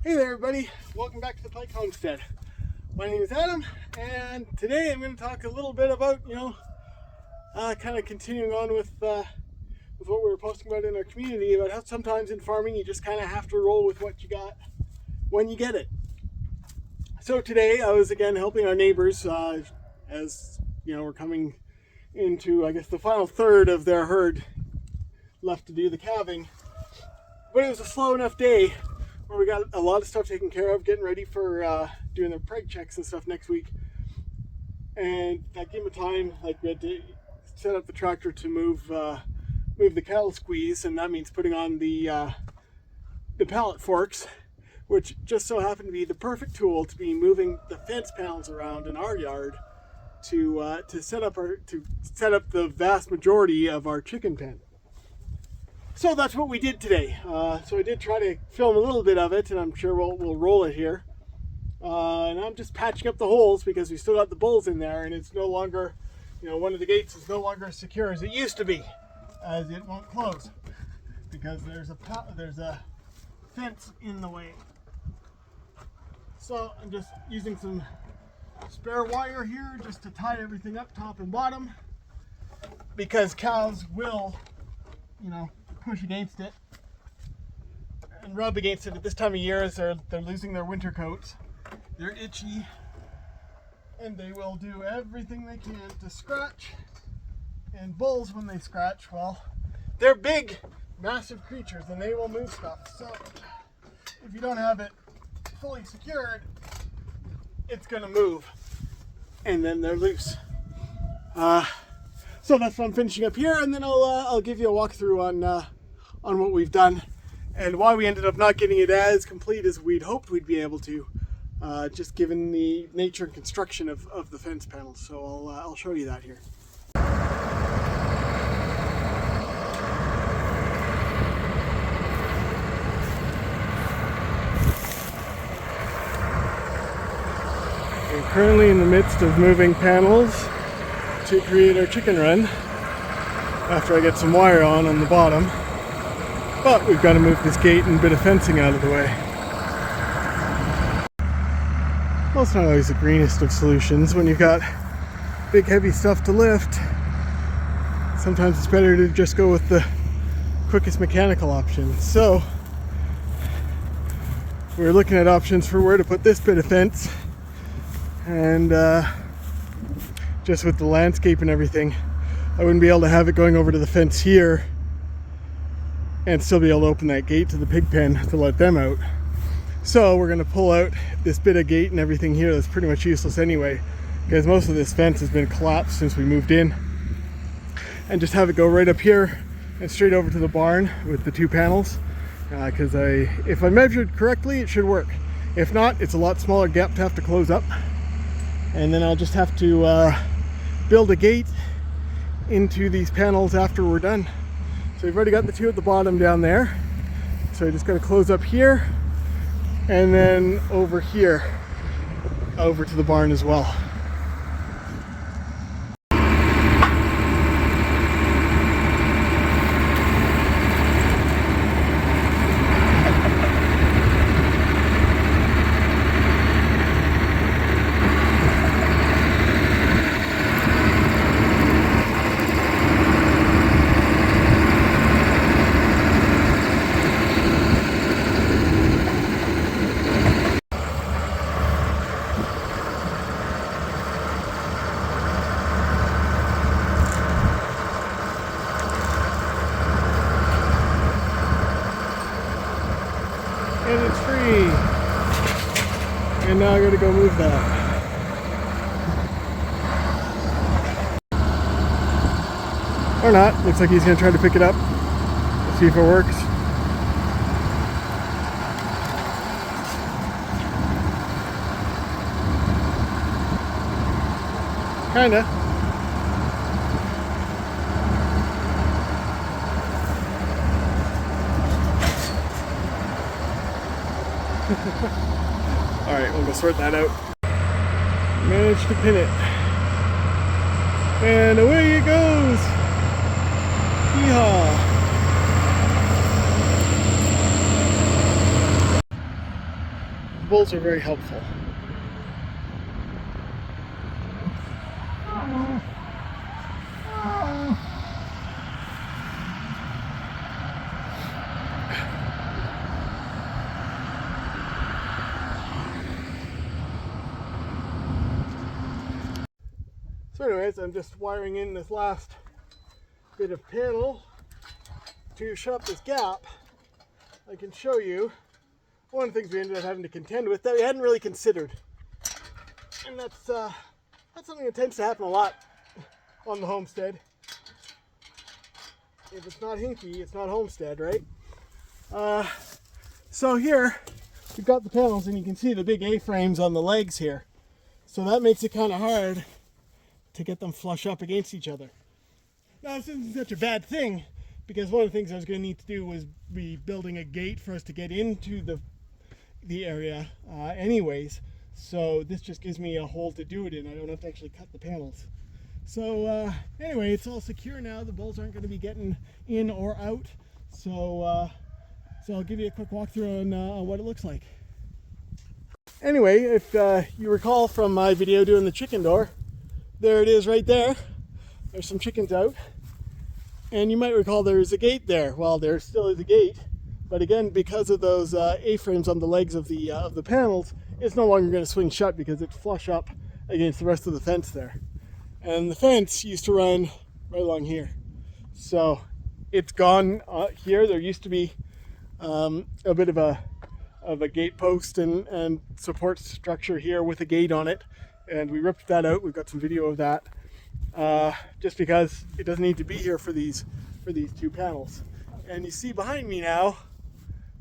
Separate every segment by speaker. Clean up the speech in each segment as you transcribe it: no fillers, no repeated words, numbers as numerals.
Speaker 1: Hey there everybody, welcome back to the Pike Homestead. My name is Adam, and today I'm going to talk a little bit about, kind of continuing on with what we were posting about in our community, about how sometimes in farming you just kind of have to roll with what you got when you get it. So today I was again helping our neighbors as, we're coming into, I guess, the final third of their herd left to do the calving. But it was a slow enough day where we got a lot of stuff taken care of, getting ready for doing their preg checks and stuff next week. And that gave me time, like we had to set up the tractor to move the cattle squeeze, and that means putting on the pallet forks, which just so happened to be the perfect tool to be moving the fence panels around in our yard to set up the vast majority of our chicken pen. So that's what we did today. So I did try to film a little bit of it, and I'm sure we'll roll it here. And I'm just patching up the holes because we still got the bulls in there, and it's no longer, one of the gates is no longer as secure as it used to be, as it won't close because there's a fence in the way. So I'm just using some spare wire here just to tie everything up top and bottom, because cows will, push against it and rub against it at this time of year as they're losing their winter coats. They're itchy and they will do everything they can to scratch. And bulls, when they scratch, well, they're big, massive creatures and they will move stuff. So if you don't have it fully secured, it's gonna move and then they're loose. So that's what I'm finishing up here, and then I'll give you a walkthrough on what we've done and why we ended up not getting it as complete as we'd hoped we'd be able to, just given the nature and construction of the fence panels. So I'll show you that here. We're currently in the midst of moving panels to create our chicken run after I get some wire on the bottom, but we've got to move this gate and a bit of fencing out of the way. Well, it's not always the greenest of solutions when you've got big heavy stuff to lift. Sometimes it's better to just go with the quickest mechanical option. So we're looking at options for where to put this bit of fence, and just with the landscape and everything, I wouldn't be able to have it going over to the fence here and still be able to open that gate to the pig pen to let them out. So we're going to pull out this bit of gate and everything here that's pretty much useless anyway, because most of this fence has been collapsed since we moved in, and just have it go right up here and straight over to the barn with the two panels, because if I measured correctly, it should work. If not, it's a lot smaller gap to have to close up, and then I'll just have to build a gate into these panels after we're done. So we've already got the two at the bottom down there, so I just got to close up here and then over here over to the barn as well. And it's free. And now I gotta go move that. Or not. Looks like he's gonna try to pick it up. Let's see if it works. Kinda. Alright, we'll go sort that out. Managed to pin it. And away it goes! Yeehaw! bulls are very helpful. So anyways, I'm just wiring in this last bit of panel to shut up this gap. I can show you one of the things we ended up having to contend with that we hadn't really considered. And that's something that tends to happen a lot on the homestead. If it's not hinky, it's not homestead, right? So here, we've got the panels and you can see the big A-frames on the legs here. So that makes it kind of hard to get them flush up against each other. Now, this isn't such a bad thing, because one of the things I was going to need to do was be building a gate for us to get into the area anyways. So this just gives me a hole to do it in. I don't have to actually cut the panels. So anyway, it's all secure now. The bulls aren't going to be getting in or out. So I'll give you a quick walkthrough on what it looks like. Anyway, if you recall from my video doing the chicken door, there it is right there. There's some chickens out. And you might recall there's a gate there. Well, there still is a gate. But again, because of those A-frames on the legs of the panels, it's no longer going to swing shut because it's flush up against the rest of the fence there. And the fence used to run right along here. So it's gone here. There used to be a bit of a gate post and support structure here with a gate on it. And we ripped that out. We've got some video of that. Just because it doesn't need to be here for these two panels. And you see behind me now,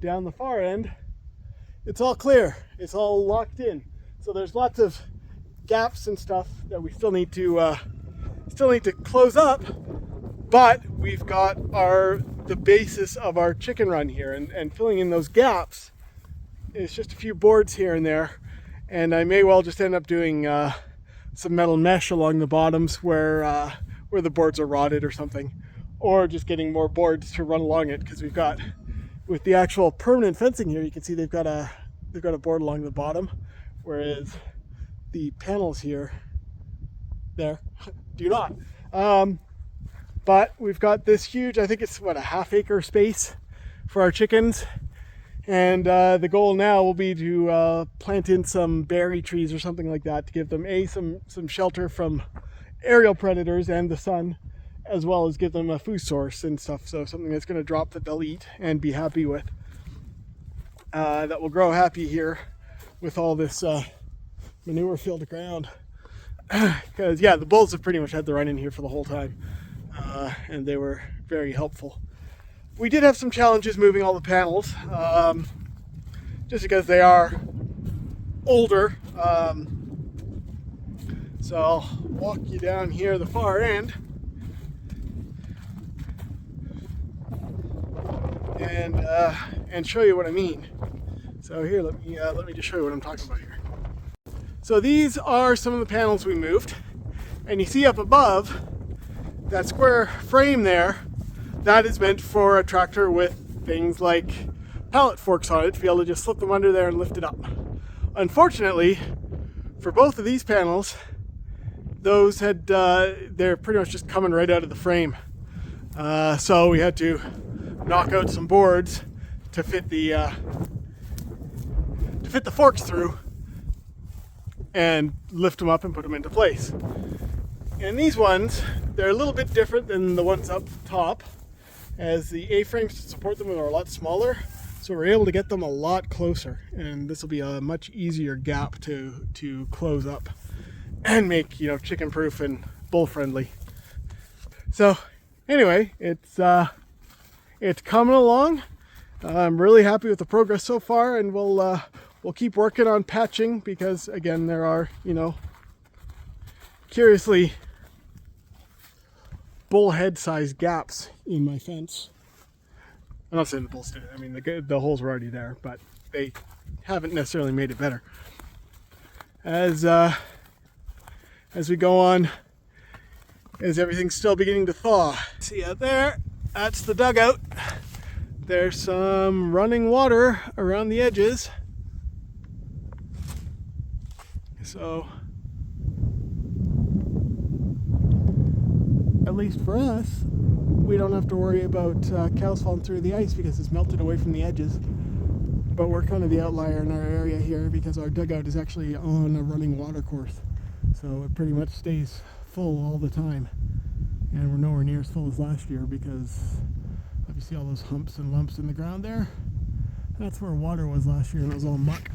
Speaker 1: down the far end, it's all clear. It's all locked in. So there's lots of gaps and stuff that we still need to close up. But we've got the basis of our chicken run here, and filling in those gaps is just a few boards here and there. And I may well just end up doing some metal mesh along the bottoms where the boards are rotted or something, or just getting more boards to run along it, because we've got, with the actual permanent fencing here, you can see they've got a board along the bottom, whereas the panels here there do not. But we've got this huge, I think it's what, a half-acre space for our chickens. And the goal now will be to plant in some berry trees or something like that to give them some shelter from aerial predators and the sun, as well as give them a food source and stuff. So something that's going to drop that they'll eat and be happy with. That will grow happy here with all this manure filled ground. Because yeah, the bulls have pretty much had the run in here for the whole time, and they were very helpful. We did have some challenges moving all the panels, just because they are older. So I'll walk you down here the far end, and show you what I mean. So here, let me just show you what I'm talking about here. So these are some of the panels we moved, and you see up above that square frame there. That is meant for a tractor with things like pallet forks on it to be able to just slip them under there and lift it up. Unfortunately, for both of these panels, those they're pretty much just coming right out of the frame. So we had to knock out some boards to fit the forks through and lift them up and put them into place. And these ones, they're a little bit different than the ones up top, as the A-frames to support them are a lot smaller, so we're able to get them a lot closer, and this will be a much easier gap to close up and make, you know, chicken proof and bull friendly. So anyway, it's coming along. I'm really happy with the progress so far, and we'll keep working on patching, because again, there are, you know, curiously bullhead sized gaps in my fence. I'm not saying the bulls did it. I mean, the holes were already there, but they haven't necessarily made it better. As we go on, as everything's still beginning to thaw. See out there, that's the dugout. There's some running water around the edges. So at least for us, we don't have to worry about cows falling through the ice because it's melted away from the edges. But we're kind of the outlier in our area here because our dugout is actually on a running water course. So it pretty much stays full all the time. And we're nowhere near as full as last year because if you see all those humps and lumps in the ground there, that's where water was last year and it was all muck.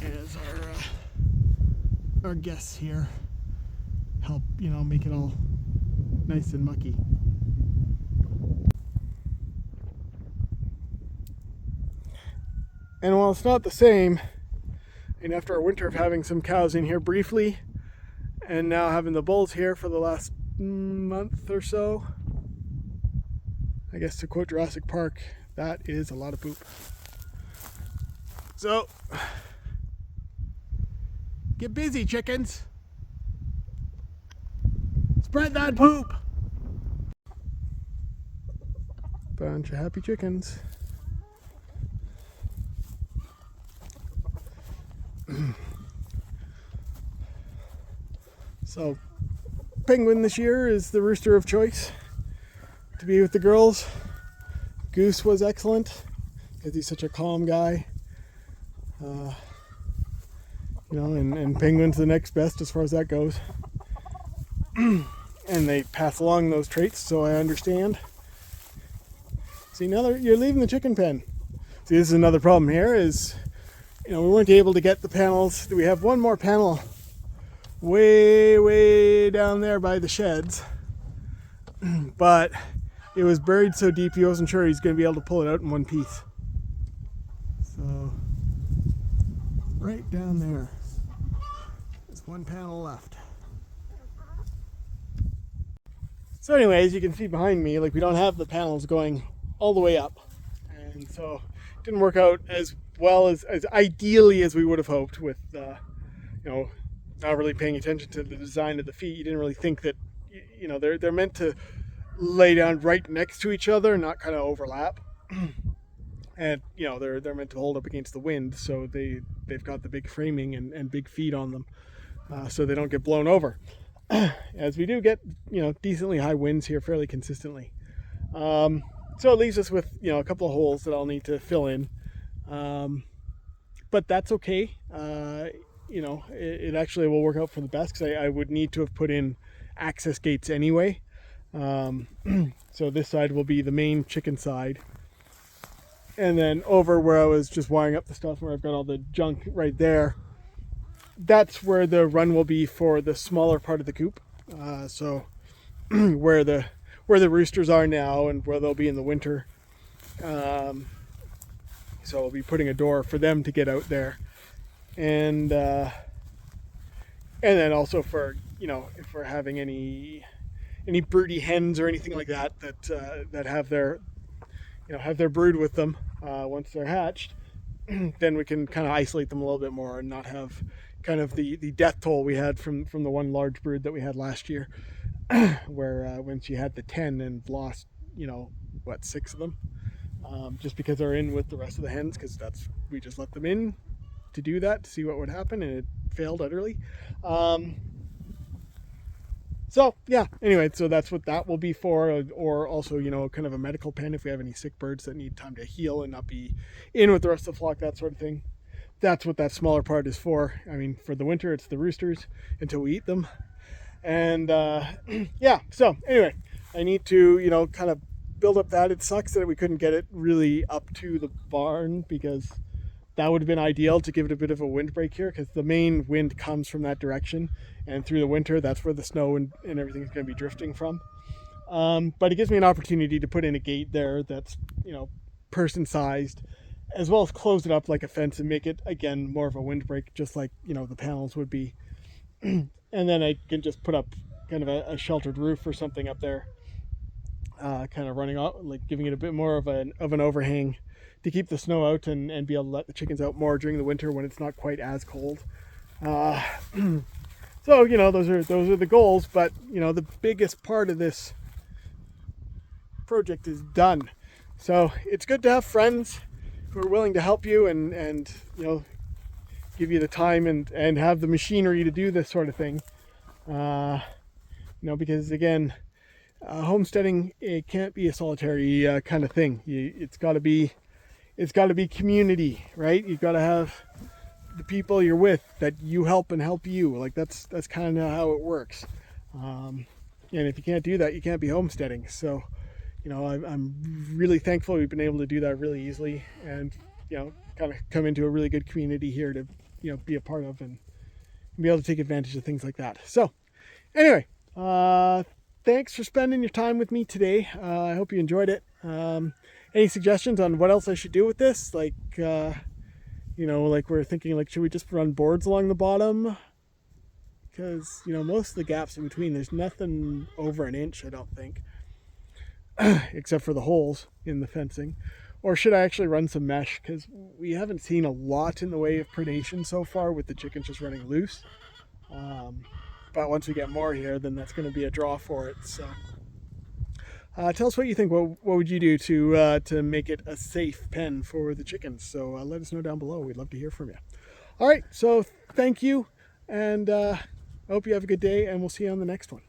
Speaker 1: As our guests here help, make it all nice and mucky. And while it's not the same, and after a winter of having some cows in here briefly, and now having the bulls here for the last month or so, I guess to quote Jurassic Park, that is a lot of poop. So, get busy, chickens. Spread that poop. Bunch of happy chickens. So, Penguin this year is the rooster of choice to be with the girls. Goose was excellent because he's such a calm guy. And Penguin's the next best as far as that goes. And they pass along those traits, so I understand. See, now you're leaving the chicken pen. See, this is another problem here is, we weren't able to get the panels. We have one more panel way down there by the sheds. But it was buried so deep he wasn't sure he's going to be able to pull it out in one piece. So, right down there. There's one panel left. So anyways, you can see behind me, we don't have the panels going all the way up. And so it didn't work out as well as ideally as we would have hoped with, not really paying attention to the design of the feet. You didn't really think that, they're meant to lay down right next to each other, not kind of overlap. And, they're meant to hold up against the wind, so they've got the big framing and big feet on them, so they don't get blown over. As we do get, decently high winds here fairly consistently. So it leaves us with, a couple of holes that I'll need to fill in. But that's okay. It actually will work out for the best because I would need to have put in access gates anyway. So this side will be the main chicken side. And then over where I was just wiring up the stuff where I've got all the junk right there, that's where the run will be for the smaller part of the coop. So where the roosters are now and where they'll be in the winter. So I'll be putting a door for them to get out there. And then also for, if we're having any broody hens or anything like that have their brood with them once they're hatched, then we can kind of isolate them a little bit more and not have kind of the death toll we had from the one large brood that we had last year, where when she had the 10 and lost 6 of them, just because they're in with the rest of the hens, because we just let them in to do that to see what would happen, and it failed utterly. So yeah, anyway, so that's what that will be for, or also, kind of a medical pen if we have any sick birds that need time to heal and not be in with the rest of the flock, that sort of thing. That's what that smaller part is for. I mean, for the winter, it's the roosters until we eat them. And yeah, so anyway, I need to, kind of build up that. It sucks that we couldn't get it really up to the barn because that would have been ideal to give it a bit of a windbreak here, because the main wind comes from that direction, and through the winter that's where the snow and everything is going to be drifting from. But it gives me an opportunity to put in a gate there that's person sized, as well as close it up like a fence and make it again more of a windbreak, just like the panels would be. And then I can just put up kind of a sheltered roof or something up there, kind of running out, like giving it a bit more of an overhang to keep the snow out and be able to let the chickens out more during the winter when it's not quite as cold. So those are the goals, but the biggest part of this project is done. So it's good to have friends who are willing to help you and give you the time and have the machinery to do this sort of thing. Because again, homesteading, it can't be a solitary kind of thing. It's got to be community, right? You've got to have the people you're with that you help and help you. Like that's kind of how it works. And if you can't do that, you can't be homesteading. So, I'm really thankful we've been able to do that really easily, and kind of come into a really good community here to be a part of and be able to take advantage of things like that. So, anyway, thanks for spending your time with me today. I hope you enjoyed it. Any suggestions on what else I should do with this? Like we're thinking, like, should we just run boards along the bottom? Because, most of the gaps in between, there's nothing over an inch, I don't think, except for the holes in the fencing. Or should I actually run some mesh? Because we haven't seen a lot in the way of predation so far with the chickens just running loose. But once we get more here, then that's going to be a draw for it. So tell us what you think. What would you do to make it a safe pen for the chickens? So let us know down below. We'd love to hear from you. All right, so thank you, and I hope you have a good day, and we'll see you on the next one.